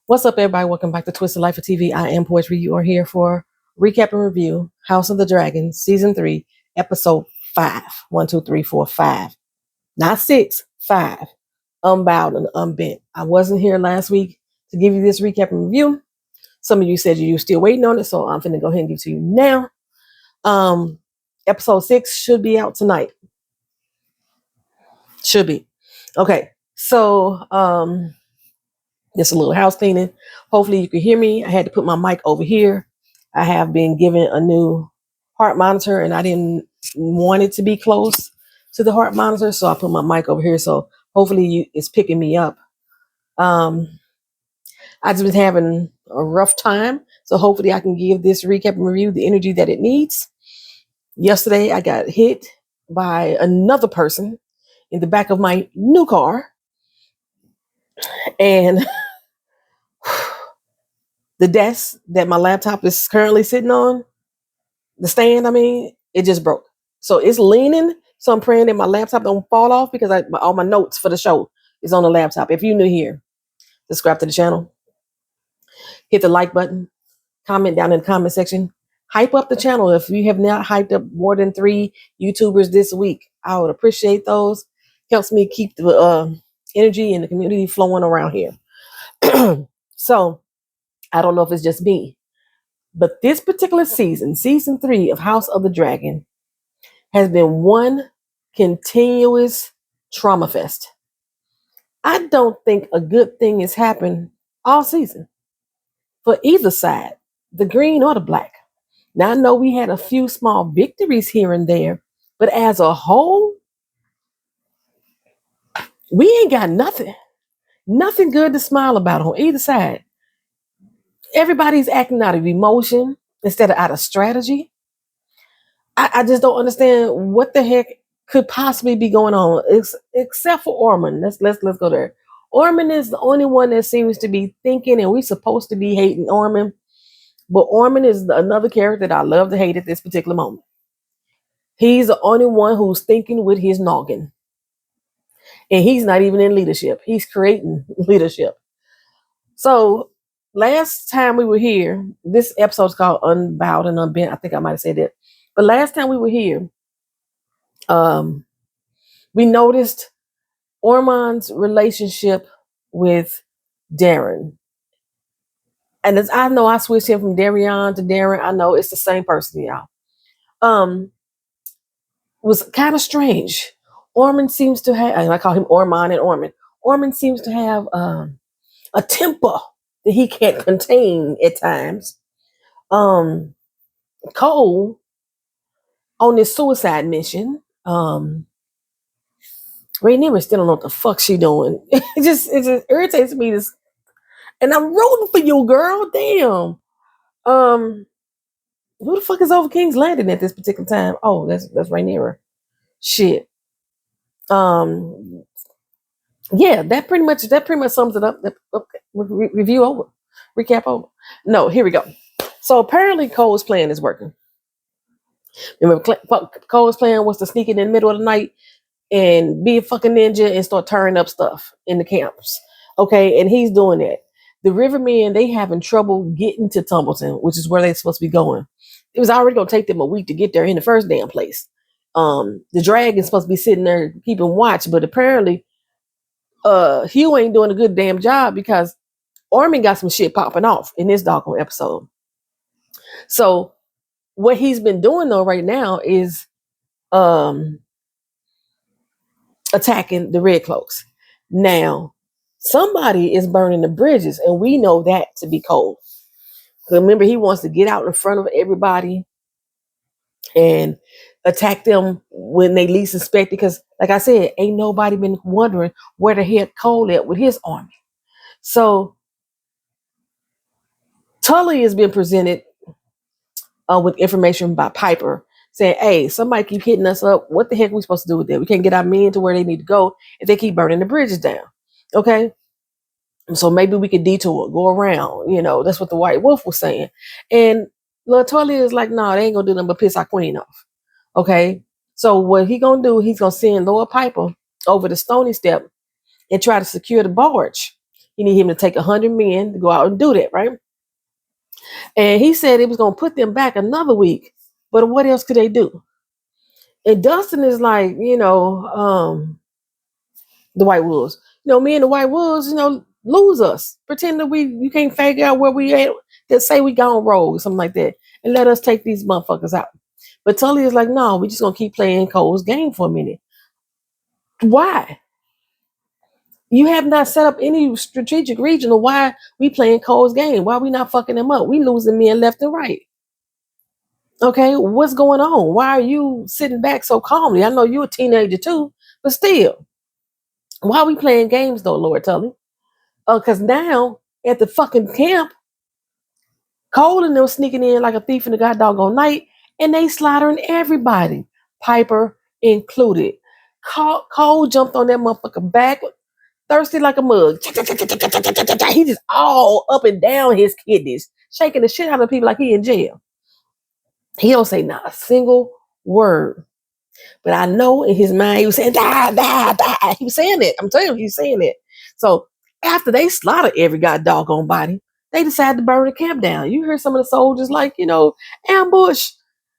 What's up, everybody? Welcome back to Twisted Life of TV. I am Poetry. You are here for recap and review House of the Dragon, Season 3, Episode 5. 1, 2, 3, 4, 5. Not 6, 5. Unbowed and unbent. I wasn't here last week to give you this recap and review. Some of you said you were still waiting on it, so I'm finna go ahead and give it to you now. Episode 6 should be out tonight. Should be. Okay, so just a little house cleaning. Hopefully you can hear me. I had to put my mic over here. I have been given a new heart monitor and I didn't want it to be close to the heart monitor. So I put my mic over here. So hopefully it's picking me up. I just been having a rough time. So hopefully I can give this recap and review the energy that it needs. Yesterday I got hit by another person in the back of my new car. And the desk that my laptop is currently sitting on, the stand, it just broke. So it's leaning. So I'm praying that my laptop don't fall off because all my notes for the show is on the laptop. If you're new here, subscribe to the channel. Hit the like button. Comment down in the comment section. Hype up the channel. If you have not hyped up more than 3 YouTubers this week, I would appreciate those. Helps me keep the energy and the community flowing around here. So I don't know if it's just me, but this particular season, season 3 of House of the Dragon, has been one continuous trauma fest. I don't think a good thing has happened all season for either side, the green or the black. Now, I know we had a few small victories here and there, but as a whole, we ain't got nothing good to smile about on either side. Everybody's acting out of emotion instead of out of strategy. I just don't understand what the heck could possibly be going on, except for Ormund. Let's go there. Ormund is the only one that seems to be thinking, and we're supposed to be hating Ormund, but Ormund is another character that I love to hate at this particular moment. He's the only one who's thinking with his noggin, and he's not even in leadership. He's creating leadership. So last time we were here, this episode's called Unbowed and Unbent. I think I might have said that. But last time we were here, we noticed Ormond's relationship with Darren. And as I know, I switched him from Darion to Darren. I know it's the same person, y'all. Was kind of strange. Ormond seems to have, and I call him Ormond and Ormond. Ormond seems to have a temper that he can't contain at times. Cole, on this suicide mission, Rhaenyra still don't know what the fuck she doing. It just irritates me. And I'm rooting for you, girl. Damn. Who the fuck is over King's Landing at this particular time? Oh, that's Rhaenyra. Shit. Yeah, that pretty much sums it up. Okay, review over. Recap over. No, here we go. So apparently Cole's plan is working. Remember, Cole's plan was to sneak in the middle of the night and be a fucking ninja and start tearing up stuff in the camps. Okay, and he's doing that. The Rivermen, they having trouble getting to Tumbleton, which is where they're supposed to be going. It was already gonna take them a week to get there in the first damn place. The dragon's supposed to be sitting there keeping watch, but apparently Hugh ain't doing a good damn job because Ormond got some shit popping off in this doggone episode. So what he's been doing though right now is attacking the red cloaks. Now, somebody is burning the bridges, and we know that to be Cole. Remember, he wants to get out in front of everybody and attack them when they least suspect, because, like I said, ain't nobody been wondering where the heck Cole at with his army. So Tully has been presented with information by Piper saying, hey, somebody keep hitting us up. What the heck are we supposed to do with that? We can't get our men to where they need to go if they keep burning the bridges down. Okay? So maybe we could detour, go around. That's what the White Wolf was saying. And Lord Tully is like, no, they ain't going to do nothing but piss our queen off. Okay? So what he going to do, he's going to send Lord Piper over the Stony Step and try to secure the barge He need him to take 100 men to go out and do that, right? And he said it was gonna put them back another week. But what else could they do? And Dustin is like, the White Wolves. Me and the White Wolves, lose us. Pretend that you can't figure out where we at. Just say we gone rogue, something like that. And let us take these motherfuckers out. But Tully is like, no, we just gonna keep playing Cole's game for a minute. Why? You have not set up any strategic region of why we playing Cole's game. Why we not fucking them up? We losing men left and right. Okay, what's going on? Why are you sitting back so calmly? I know you're a teenager too, but still, why are we playing games though, Lord Tully? Because now at the fucking camp, Cole and them sneaking in like a thief in the god doggone night, and they slaughtering everybody, Piper included. Cole jumped on that motherfucker back, thirsty like a mug. He just all up and down his kidneys, shaking the shit out of people like he in jail. He don't say not a single word. But I know in his mind he was saying, die, die, die. He was saying it. I'm telling you, he's saying it. So after they slaughtered every god doggone body, they decided to burn the camp down. You hear some of the soldiers like, ambush.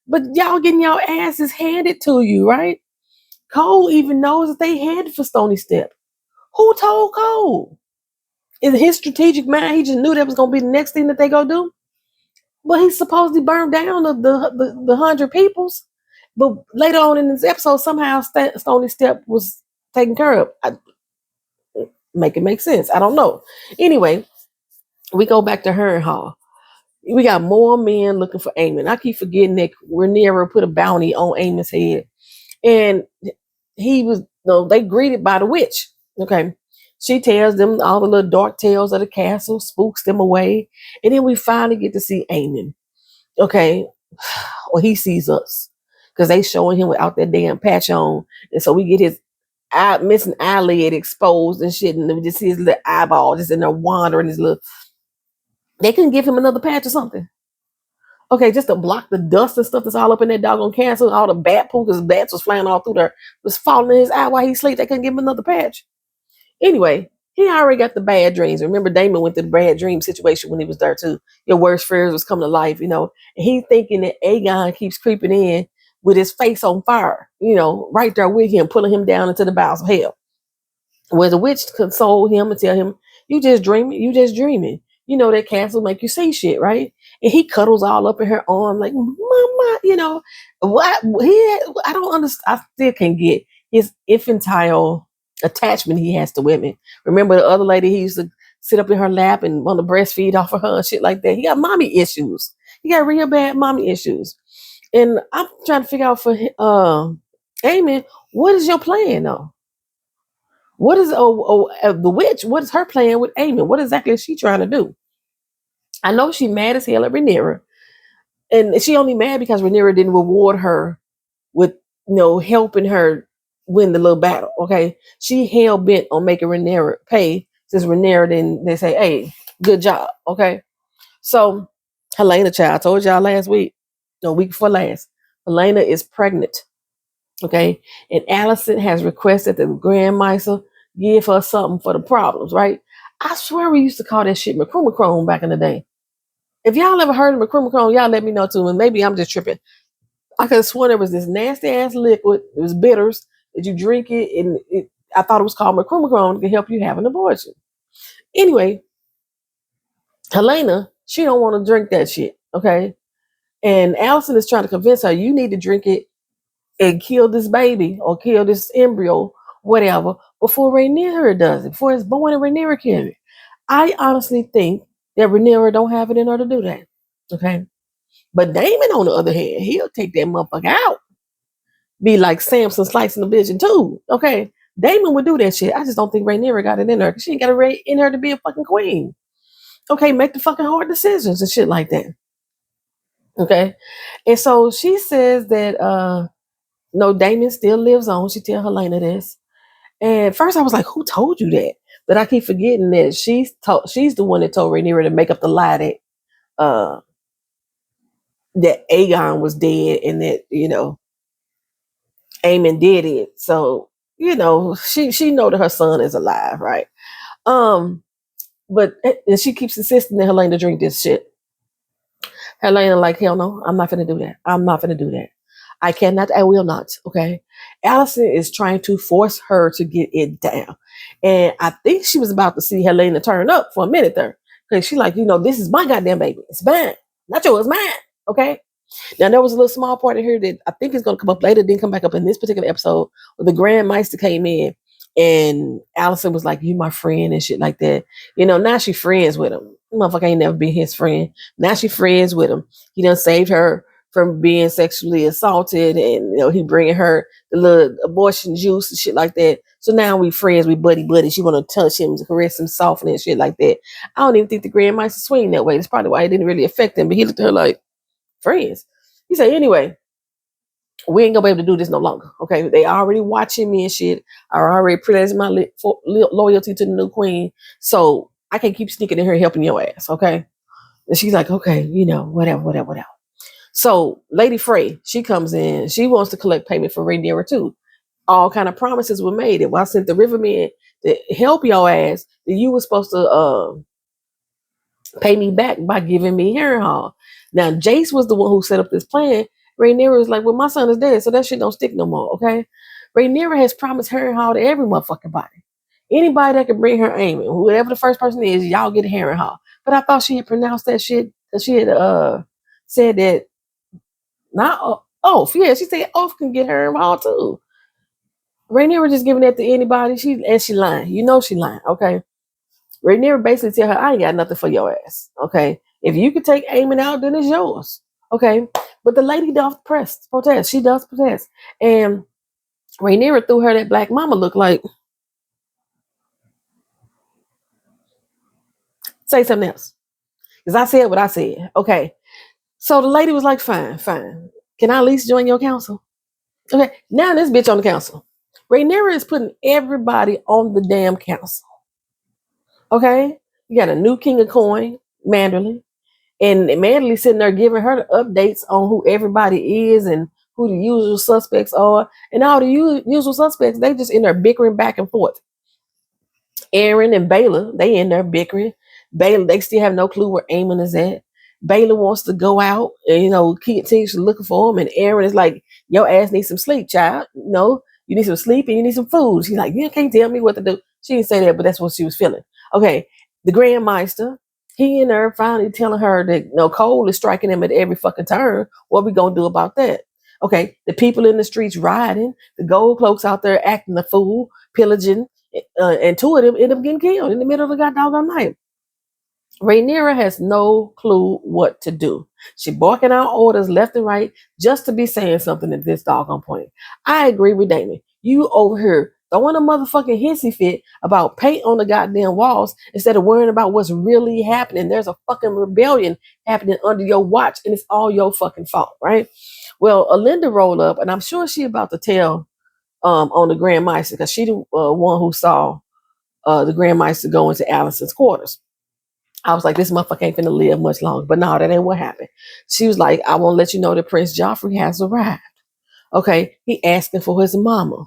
But y'all getting y'all asses handed to you, right? Cole even knows that they headed for Stony Step. Who told Cole? In his strategic mind, he just knew that was going to be the next thing that they go do. Well, he supposedly burned down the 100 peoples. But later on in this episode, somehow Stony Step was taken care of. Make it make sense. I don't know. Anyway, we go back to Harrenhal. We got more men looking for Aemond. I keep forgetting that Rhaenyra put a bounty on Aemond's head. And he was, they greeted by the witch. Okay. She tells them all the little dark tales of the castle, spooks them away. And then we finally get to see Aemond. Okay. Well, he sees us because they showing him without that damn patch on. And so we get his missing eyelid exposed and shit. And we just see his little eyeball just in there wandering. They couldn't give him another patch or something. Okay, just to block the dust and stuff that's all up in that doggone castle, all the bat poop, because bats was flying all through there, was falling in his eye while he sleep. They couldn't give him another patch. Anyway, he already got the bad dreams. Remember, Daemon went through the bad dream situation when he was there too. Your worst fears was coming to life, And he thinking that Aegon keeps creeping in with his face on fire, right there with him, pulling him down into the bowels of hell. Where the witch console him and tell him, you just dreaming, that castle make you see shit, right? And he cuddles all up in her arm like, mama, what? I don't understand. I still can't get his infantile attachment he has to women. Remember the other lady, he used to sit up in her lap and want to breastfeed off of her and shit like that. He got mommy issues. He got real bad mommy issues. And I'm trying to figure out for Aemond, what is your plan though? What is the witch? What is her plan with Aemond? What exactly is she trying to do? I know she mad as hell at Rhaenyra, and she only mad because Rhaenyra didn't reward her with helping her win the little battle. Okay, she hell bent on making Rhaenyra pay since Rhaenyra didn't. They say, hey, good job. Okay, so Helena, child, I told y'all last week, no week before last, Helena is pregnant. Okay, and Alicent has requested that the Grand Maester give her something for the problems, right? I swear we used to call that shit macrumachrome back in the day. If y'all ever heard of macrumachrome, y'all let me know too, and maybe I'm just tripping. I could have sworn there was this nasty ass liquid. It was bitters that you drink it, and I thought it was called macrumachrome to help you have an abortion. Anyway, Helena, she don't want to drink that shit, okay? And Alicent is trying to convince her, you need to drink it and kill this baby or kill this embryo, whatever, before Rhaenyra does it, before it's born and Rhaenyra kills it. I honestly think that Rhaenyra don't have it in her to do that. Okay. But Daemon, on the other hand, he'll take that motherfucker out. Be like Samson slicing the bitch in two. Okay. Daemon would do that shit. I just don't think Rhaenyra got it in her because she ain't got it in her to be a fucking queen. Okay, make the fucking hard decisions and shit like that. Okay. And so she says that no, Daemon still lives on. She tell Helena this. And first I was like, who told you that? But I keep forgetting that she's the one that told Rhaenyra to make up the lie that Aegon was dead and that, Aemond did it. So, she know that her son is alive, right? But and she keeps insisting that Helena drink this shit. Helena like, hell no, I'm not gonna do that. I'm not gonna do that. I cannot, I will not. Okay. Alicent is trying to force her to get it down. And I think she was about to see Helena turn up for a minute there. Because she like, this is my goddamn baby. It's mine. Not yours, mine. Okay. Now there was a little small part in here that I think is gonna come up later, didn't come back up in this particular episode, where the Grand Meister came in and Alicent was like, you my friend and shit like that. Now she friends with him. Motherfucker ain't never been his friend. Now she friends with him. He done saved her from being sexually assaulted, and he bringing her the little abortion juice and shit like that. So now we friends, we buddy. She want to touch him, caress him, soften and shit like that. I don't even think the Grand Meister swing that way. That's probably why it didn't really affect him. But he looked at her like, friends. He said, anyway, we ain't gonna be able to do this no longer. Okay, they already watching me and shit. I already pledged my loyalty to the new queen, so I can't keep sneaking in here helping your ass. Okay, and she's like, okay, whatever. So Lady Frey, she comes in. She wants to collect payment for Rhaenyra too. All kind of promises were made. And I sent the Rivermen to help your ass, that you were supposed to pay me back by giving me Harrenhal. Now Jace was the one who set up this plan. Rhaenyra was like, well, my son is dead, so that shit don't stick no more, okay? Rhaenyra has promised Harrenhal to every motherfucking body. Anybody that can bring her Aemond, whoever the first person is, y'all get a Harrenhal. But I thought she had pronounced that shit, that she had said that, not Oath. Yeah, she said Oath can get Harrenhal too. Rhaenyra just giving that to anybody, she lying. She lying, okay? Rhaenyra basically tell her, I ain't got nothing for your ass. Okay. If you could take Aemond out, then it's yours. Okay. But the lady does protest. She does protest. And Rhaenyra threw her that black mama look like, say something else. Because I said what I said. Okay. So the lady was like, fine. Can I at least join your council? Okay. Now this bitch on the council. Rhaenyra is putting everybody on the damn council. Okay. You got a new king of coin, Manderly. And Manderly sitting there giving her the updates on who everybody is and who the usual suspects are. And all the usual suspects, they just in there bickering back and forth. Aaron and Baylor, they in there bickering. Baylor, they still have no clue where Aemond is at. Baylor wants to go out and, continues looking for him. And Aaron is like, your ass needs some sleep, child. You need some sleep and you need some food. She's like, you can't tell me what to do. She didn't say that, but that's what she was feeling. Okay, the Grand Meister, he and her finally telling her that Cole is striking him at every fucking turn. What we gonna do about that? Okay, the people in the streets rioting, the gold cloaks out there acting a fool, pillaging, and two of them end up getting killed in the middle of the goddamn night. Rhaenyra has no clue what to do. She barking out orders left and right just to be saying something at this doggone point. I agree with Daemon. You over here throwing a motherfucking hissy fit about paint on the goddamn walls instead of worrying about what's really happening. There's a fucking rebellion happening under your watch and it's all your fucking fault, right? Well, Alinda rolled up and I'm sure she about to tell on the Grand Meister because she the one who saw the Grand Meister go into Alicent's quarters. I was like, this motherfucker ain't finna live much longer. But no, that ain't what happened. She was like, I want to let you know that Prince Joffrey has arrived. Okay, he asking for his mama.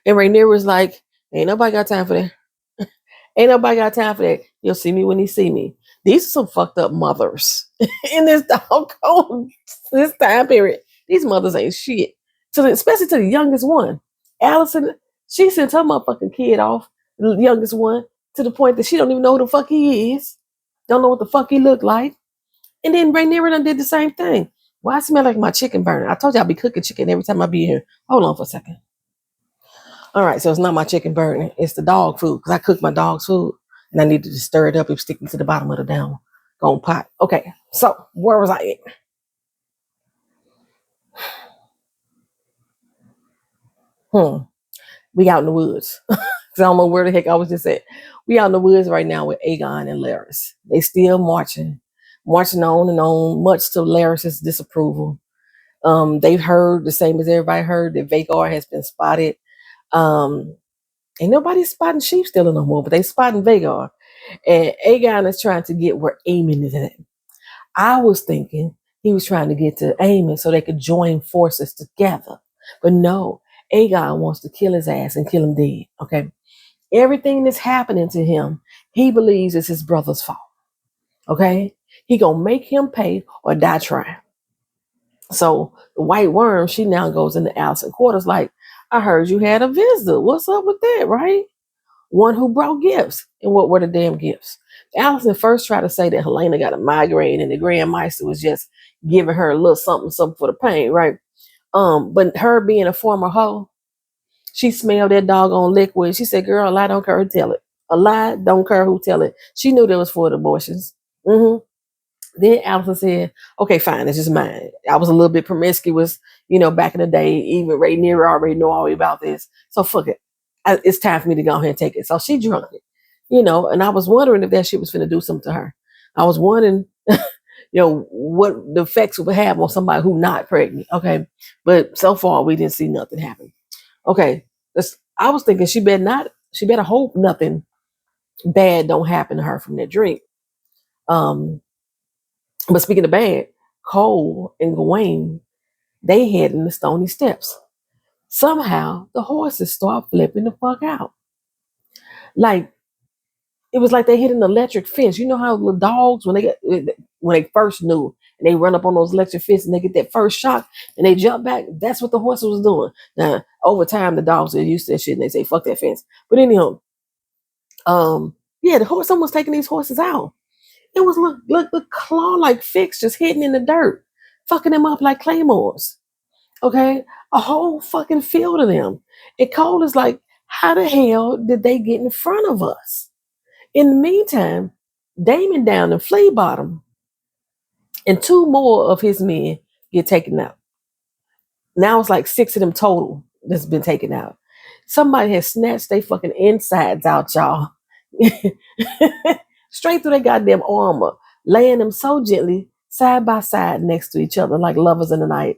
And Rhaenyra was like, ain't nobody got time for that. Ain't nobody got time for that. You'll see me when he see me. These are some fucked up mothers in this doggone this time period. These mothers ain't shit. Especially to the youngest one. Alicent, she sent her motherfucking kid off, the youngest one, to the point that she don't even know who the fuck he is. Don't know what the fuck he looked like. And then Rhaenyra done did the same thing. Why I smell like my chicken burning? I told you I'll be cooking chicken every time I be here. Hold on for a second. All right, so it's not my chicken burning. It's the dog food because I cook my dog's food and I need to just stir it up and stick it to the bottom of the down gone pot. Okay, so where was I at? We out in the woods. Because I don't know where the heck I was just at. We out in the woods right now with Aegon and Larys. They still marching on and on, much to Larys's disapproval. They've heard the same as everybody heard that Vhagar has been spotted. Ain't nobody spotting sheep stealing no more, but they spotting Vhagar. And Aegon is trying to get where Aemond is at. I was thinking he was trying to get to Aemond so they could join forces together. But no, Aegon wants to kill his ass and kill him dead. Okay. Everything that's happening to him He believes it's his brother's fault. Okay? He gonna make him pay or die trying. So the white worm, she now goes into Alicent quarters like, I heard you had a visitor. What's up with that, right? One who brought gifts. And what were the damn gifts? Alicent first tried to say that Helena got a migraine and the Grand Maester was just giving her a little something, something for the pain, right? But her being a former hoe, she smelled that doggone liquid. She said, girl, a lie don't care who tell it. A lie don't care who tell it. She knew that was for the abortions. Mm-hmm. Then Allison said, okay, fine, it's just mine. I was a little bit promiscuous, back in the day. Even Rhaenyra already know all about this. So fuck it. It's time for me to go ahead and take it. So she drunk it, and I was wondering if that shit was finna do something to her. I was wondering, what the effects would have on somebody who not pregnant. Okay. But so far we didn't see nothing happen. Okay. I was thinking she better hope nothing bad don't happen to her from that drink. But speaking of bad, Cole and Gawain, they head in the stony steps. Somehow the horses start flipping the fuck out. Like it was like they hit an electric fence. You know how the dogs when they first knew and they run up on those electric fences and they get that first shock and they jump back. That's what the horses was doing. Now over time the dogs are used to that shit and they say fuck that fence. But anyhow, someone's taking these horses out. It was look the claw like fix just hitting in the dirt, fucking them up like claymores. Okay, a whole fucking field of them. And Cole is like, how the hell did they get in front of us? In the meantime, Daemon down in Flea Bottom, and two more of his men get taken out. Now it's like 6 of them total that's been taken out. Somebody has snatched their fucking insides out, y'all. Straight through their goddamn armor, laying them so gently side by side next to each other like lovers in the night.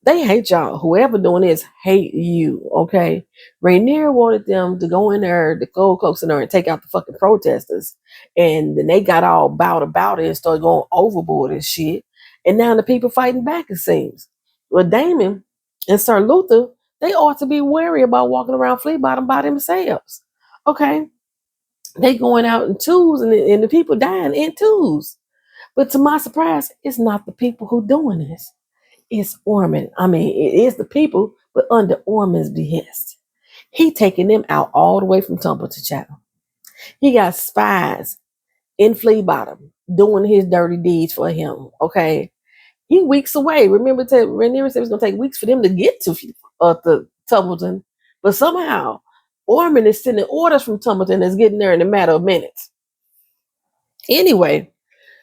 They hate y'all. Whoever doing this hate you, okay? Rhaenyra wanted them to go in there, the gold cloaks in there, and take out the fucking protesters. And then they got all bowed about it and started going overboard and shit. And now the people fighting back, it seems. Well, Daemon and Sir Luther, they ought to be wary about walking around Flea Bottom by themselves. Okay? They going out in twos and the people dying in twos. But to my surprise, it's not the people who doing this. It's Ormond. I mean, it is the people, but under Ormond's behest. He taking them out all the way from Templeton Channel. He got spies in Flea Bottom doing his dirty deeds for him. Okay, he weeks away. Remember, Rhaenyra said it was gonna take weeks for them to get to the Templeton, but somehow Ormond is sending orders from Templeton that's getting there in a matter of minutes. Anyway,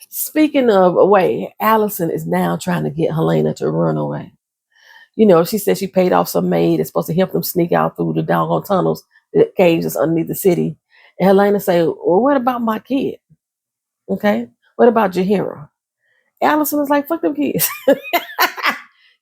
speaking of away, Alicent is now trying to get Helena to run away. She said she paid off some maid that's supposed to help them sneak out through the doggone tunnels, the caves that's underneath the city. And Helena said, well, what about my kid? Okay. What about Jaheira? Alicent was like, fuck them kids.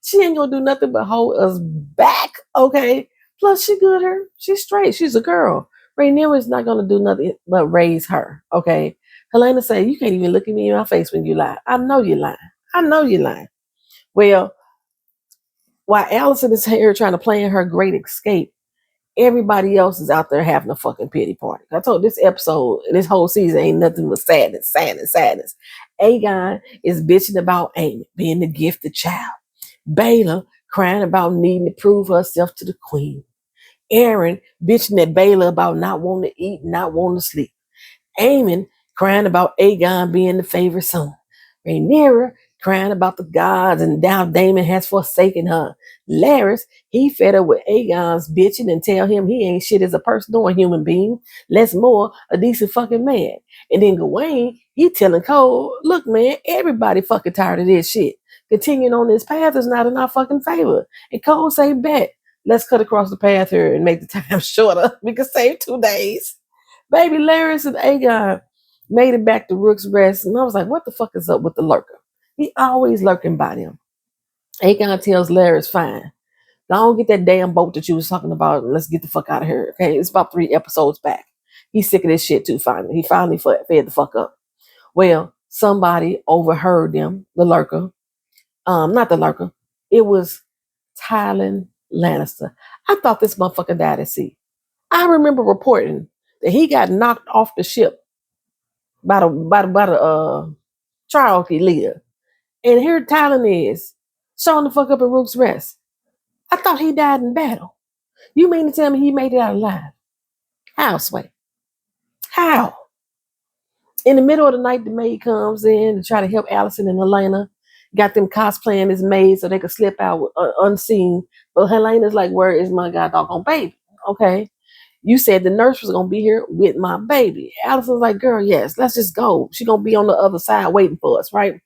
She ain't gonna do nothing but hold us back. Okay. Plus she good her. She's straight. She's a girl. Rhaenyra is not gonna do nothing but raise her. Okay. Helena said, you can't even look at me in my face when you lie. I know you're lying. I know you're lying. Well, while Alicent is here trying to plan her great escape, everybody else is out there having a fucking pity party. I told this episode, this whole season ain't nothing but sadness, sadness, sadness. Aegon is bitching about Aemond being the gifted child. Baela crying about needing to prove herself to the queen. Aaron bitching at Baela about not wanting to eat, not wanting to sleep. Aemond crying about Aegon being the favorite son. Rhaenyra crying about the gods and now Daemon has forsaken her. Larys, he fed up with Aegon's bitching and tell him he ain't shit as a person or a human being. Less more, a decent fucking man. And then Gawain, he telling Cole, look man, everybody fucking tired of this shit. Continuing on this path is not in our fucking favor. And Cole say, bet, let's cut across the path here and make the time shorter. We can save 2 days. Baby, Larys and Aegon made it back to Rook's Rest. And I was like, what the fuck is up with the lurker? He always lurking by them. Aegon tells Larys, fine. Don't get that damn boat that you was talking about and let's get the fuck out of here. Okay, it's about 3 episodes back. He's sick of this shit too, finally. He finally fed the fuck up. Well, somebody overheard them, the lurker. Not the lurker. It was Tywin Lannister. I thought this motherfucker died at sea. I remember reporting that he got knocked off the ship by the Charleston leader. And here Talon is showing the fuck up in Rook's Rest. I thought he died in battle. You mean to tell me he made it out alive? How, Sway? How? In the middle of the night, the maid comes in to try to help Alicent and Helena. Got them cosplaying as maids so they could slip out unseen. But Helena's like, where is my goddamn baby? Okay. You said the nurse was going to be here with my baby. Alicent's like, girl, yes, let's just go. She's going to be on the other side waiting for us, right?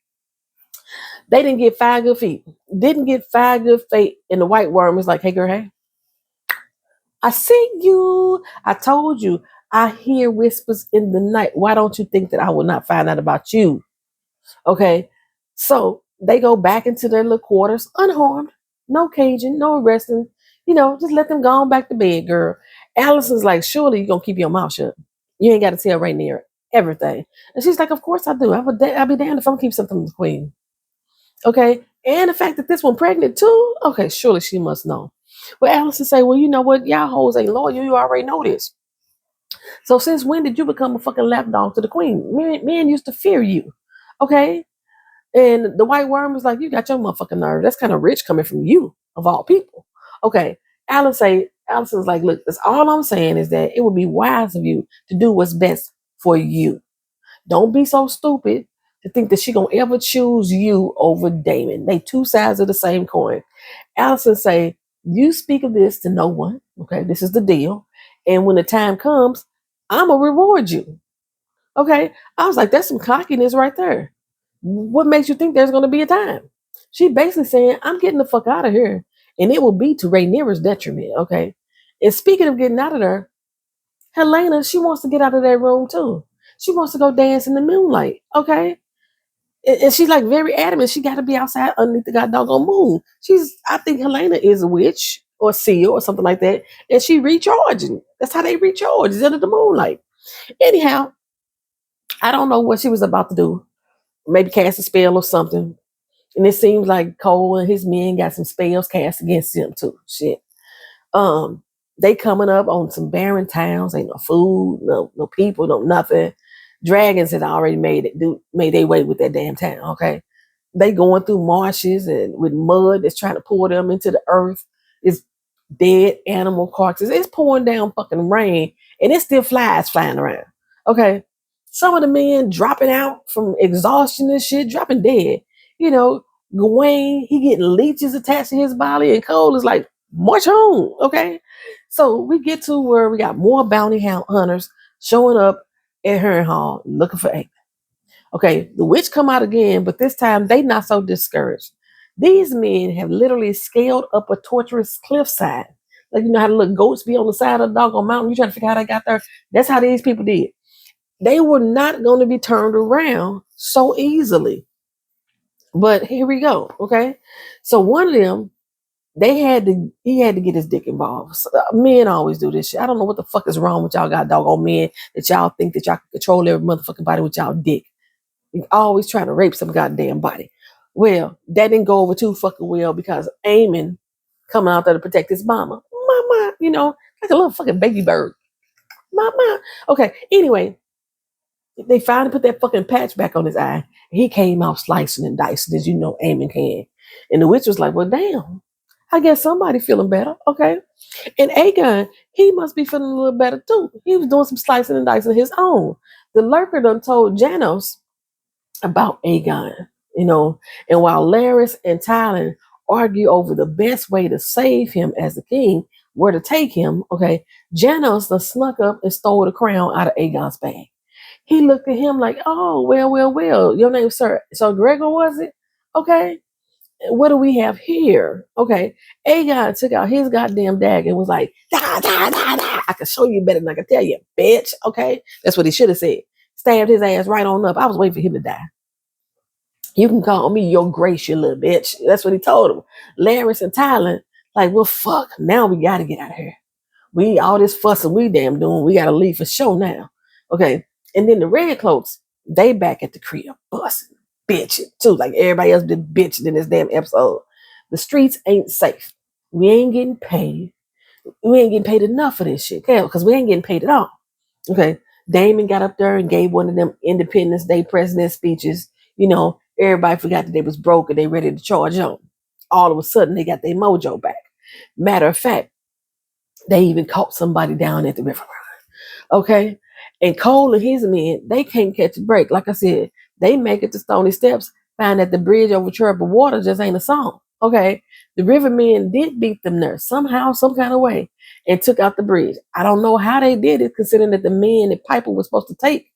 They didn't get 5 good feet. Didn't get 5 good feet. And the white worm is like, hey, girl, hey. I see you. I told you. I hear whispers in the night. Why don't you think that I will not find out about you? Okay. So they go back into their little quarters unharmed. No caging, no arresting. Just let them go on back to bed, girl. Allison's like, surely you're going to keep your mouth shut. You ain't got to tell Rhaenyra everything. And she's like, of course I do. I'll be damned if I'm keep something from the queen. Okay. And the fact that this one pregnant too. Okay. Surely she must know. But Alicent say, well, you know what? Y'all hoes ain't loyal. You already know this. So since when did you become a fucking lapdog to the queen? Men used to fear you. Okay. And the white worm was like, you got your motherfucking nerve. That's kind of rich coming from you, of all people. Okay. Allison's like, look, that's all I'm saying is that it would be wise of you to do what's best for you. Don't be so stupid to think that she gonna ever choose you over Daemon. They two sides of the same coin. Alicent say, you speak of this to no one. Okay, this is the deal. And when the time comes, I'm gonna reward you. Okay. I was like, that's some cockiness right there. What makes you think there's gonna be a time? She basically saying, I'm getting the fuck out of here. And it will be to Rhaenyra's detriment. Okay. And speaking of getting out of there, Helena, she wants to get out of that room too. She wants to go dance in the moonlight. Okay. And she's like very adamant. She got to be outside underneath the goddamn moon. I think Helena is a witch or seal or something like that. And she recharging. That's how they recharge, is under the moonlight. Anyhow, I don't know what she was about to do. Maybe cast a spell or something. And it seems like Cole and his men got some spells cast against him too. Shit. They coming up on some barren towns. Ain't no food, no people, no nothing. Dragons had already made their way with that damn town. Okay, they going through marshes and with mud that's trying to pour them into the earth. It's dead animal carcasses. It's pouring down fucking rain, and it's still flies flying around. Okay, some of the men dropping out from exhaustion and shit, dropping dead. Gawain, he getting leeches attached to his body, and Cole is like, march home. Okay, so we get to where we got more bounty hunters showing up at Harrenhal looking for Aemond. Okay, the witch come out again, but this time they not so discouraged. These men have literally scaled up a torturous cliffside. Like, you know how the little goats be on the side of the doggone mountain? You trying to figure out how they got there? That's how these people did. They were not going to be turned around so easily. But here we go, okay? So one of them, he had to get his dick involved. So, men always do this shit. I don't know what the fuck is wrong with y'all got doggone men that y'all think that y'all can control every motherfucking body with y'all dick. You always trying to rape some goddamn body. Well, that didn't go over too fucking well because Aemond coming out there to protect his mama. Mama, like a little fucking baby bird. Mama. Okay, anyway, they finally put that fucking patch back on his eye. He came out slicing and dicing, as you know Aemond can. And the witch was like, well, damn. I guess somebody feeling better. Okay. And Aegon, he must be feeling a little better too. He was doing some slicing and dicing of his own. The lurker done told Janos about Aegon, and while Larys and Tylen argue over the best way to save him as the king, where to take him, okay, Janos done snuck up and stole the crown out of Aegon's bag. He looked at him like, oh, well, your name, sir. So Gregor, was it? Okay. What do we have here? Okay. Aegon took out his goddamn dagger and was like, da, da, da, da. I can show you better than I can tell you, bitch. Okay. That's what he should have said. Stabbed his ass right on up. I was waiting for him to die. You can call me your grace, you little bitch. That's what he told him. Larys and Tylen, like, well, fuck. Now we got to get out of here. We all this fussing we damn doing. We got to leave for sure now. Okay. And then the red cloaks, they back at the crib, busting. Bitching too, like everybody else did bitching in this damn episode. The streets ain't safe. We ain't getting paid. We ain't getting paid enough for this shit, because we ain't getting paid at all. Okay. Daemon got up there and gave one of them Independence Day president speeches. Everybody forgot that they was broke and they ready to charge on. All of a sudden, they got their mojo back. Matter of fact, they even caught somebody down at the river. Okay. And Cole and his men, they can't catch a break. Like I said, they make it to Stony Steps, find that the bridge over troubled water just ain't a song. Okay. The river men did beat them there somehow, some kind of way, and took out the bridge. I don't know how they did it, considering that the men that Piper was supposed to take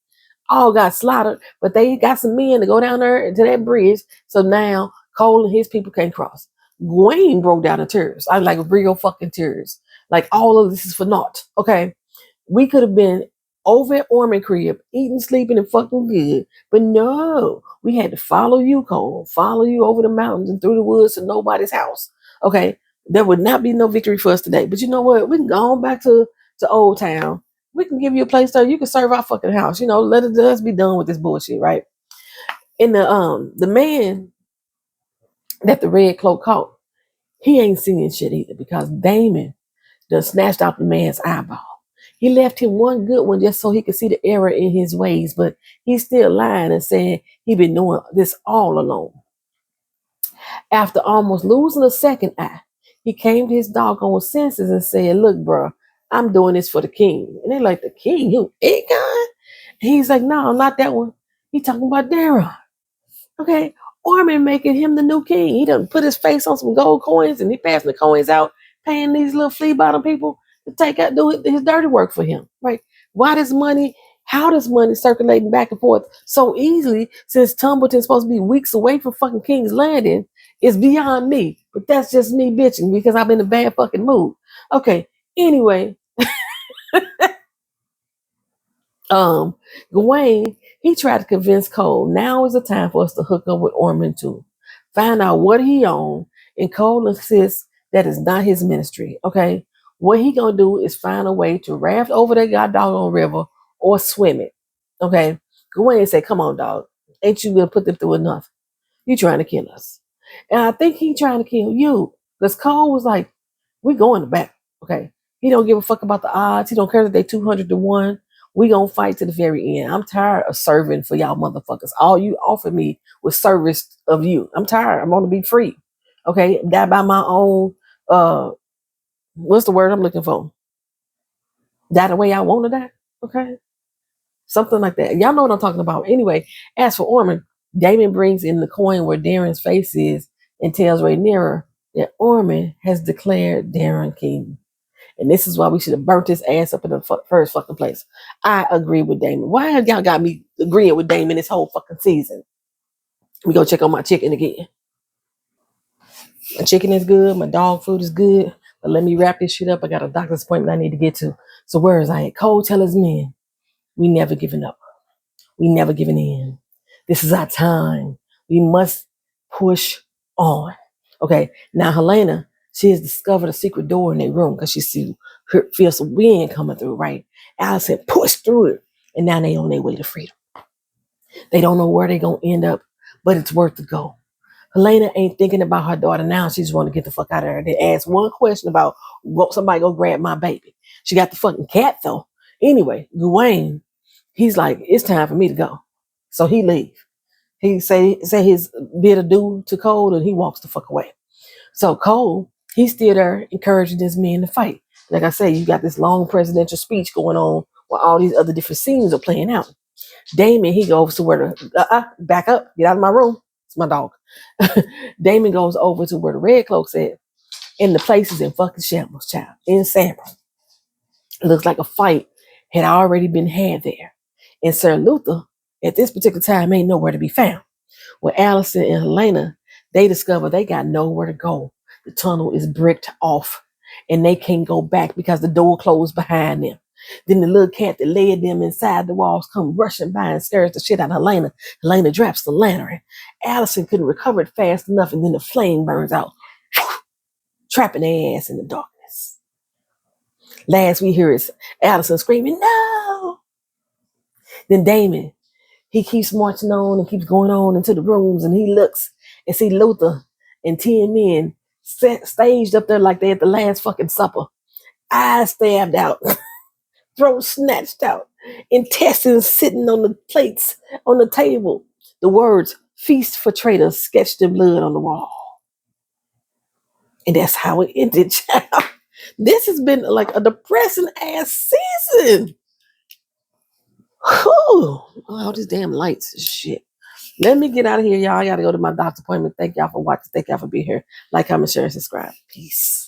all got slaughtered, but they got some men to go down there to that bridge. So now Cole and his people can't cross. Gwen broke down in tears. I like real fucking tears. Like all of this is for naught. Okay. We could have been over at Ormond crib, eating, sleeping, and fucking good. But no, we had to follow you, Cole. Follow you over the mountains and through the woods to nobody's house. Okay. There would not be no victory for us today. But you know what? We can go on back to Old Town. We can give you a place there. You can serve our fucking house. Let us be done with this bullshit, right? And the man that the red cloak caught, he ain't singing shit either because Daemon done snatched out the man's eyeball. He left him one good one just so he could see the error in his ways, but he's still lying and saying he been doing this all along. After almost losing a second eye, he came to his doggone senses and said, "Look, bro, I'm doing this for the king." And they like, "The king? You Aegon?" And he's like, "No, not that one. He talking about Daemon." Okay, Ormond making him the new king. He done put his face on some gold coins and he passing the coins out, paying these little flea bottom people to do his dirty work for him. Right? How does money circulating back and forth so easily since Tumbleton's supposed to be weeks away from fucking King's Landing is beyond me. But that's just me bitching because I'm in a bad fucking mood. Okay, anyway, Gawain, he tried to convince Cole, now is the time for us to hook up with Ormond too. Find out what he owned, and Cole insists that is not his ministry, okay? What he gonna do is find a way to raft over that goddamn river or swim it, okay? Gawain said, "Come on, dog. Ain't you gonna put them through enough? You trying to kill us." And I think he trying to kill you. Because Cole was like, we going to battle, okay? He don't give a fuck about the odds. He don't care that they 200-1. We gonna fight to the very end. I'm tired of serving for y'all motherfuckers. All you offered me was service of you. I'm tired. I want to be free. Okay? Die by my own, what's the word I'm looking for? Die the way I want to die. Okay? Something like that. Y'all know what I'm talking about. Anyway, as for Ormond, Daemon brings in the coin where Darren's face is and tells Rhaenyra that Ormond has declared Darren king. And this is why we should have burnt his ass up in the first fucking place. I agree with Daemon. Why have y'all got me agreeing with Daemon this whole fucking season? We go check on my chicken again. My chicken is good. My dog food is good. But let me wrap this shit up. I got a doctor's appointment I need to get to. So where is I at? Cole tell his men, we never giving up. We never giving in. This is our time. We must push on. Okay. Now Helena, she has discovered a secret door in their room because she feels some wind coming through, right? Alicent pushed through it. And now they on their way to freedom. They don't know where they're gonna end up, but it's worth the go. Helena ain't thinking about her daughter now. She just want to get the fuck out of there. They asked one question about somebody go grab my baby. She got the fucking cat though. Anyway, Gawain, he's like, it's time for me to go. So he leave. He say his bid adieu to Cole and he walks the fuck away. So Cole, he's still there encouraging his men to fight. Like I say, you got this long presidential speech going on while all these other different scenes are playing out. Daemon, he goes to where back up, get out of my room. It's my dog. Daemon goes over to where the red cloaks at, and the place is in fucking shambles, child. In Sambor. It looks like a fight had already been had there. And Sir Luther, at this particular time, ain't nowhere to be found. With Alicent and Helena, they discover they got nowhere to go. The tunnel is bricked off, and they can't go back because the door closed behind them. Then the little cat that led them inside the walls come rushing by and scares the shit out of Helena. Helena drops the lantern. Alicent couldn't recover it fast enough, and then the flame burns out, trapping their ass in the darkness. Last we hear is Alicent screaming, "No!" Then Daemon, he keeps marching on and keeps going on into the rooms, and he looks and see Luther and 10 men staged up there like they at the last fucking supper. Eyes stabbed out, throat snatched out, intestines sitting on the plates on the table. The words "feast for traitors" sketched in blood on the wall, and that's how it ended, child. This has been like a depressing ass season. Whew. All these damn lights and shit. Let me get out of here, y'all. I gotta go to my doctor's appointment. Thank y'all for watching. Thank y'all for being here. Like, comment, share, and subscribe. Peace.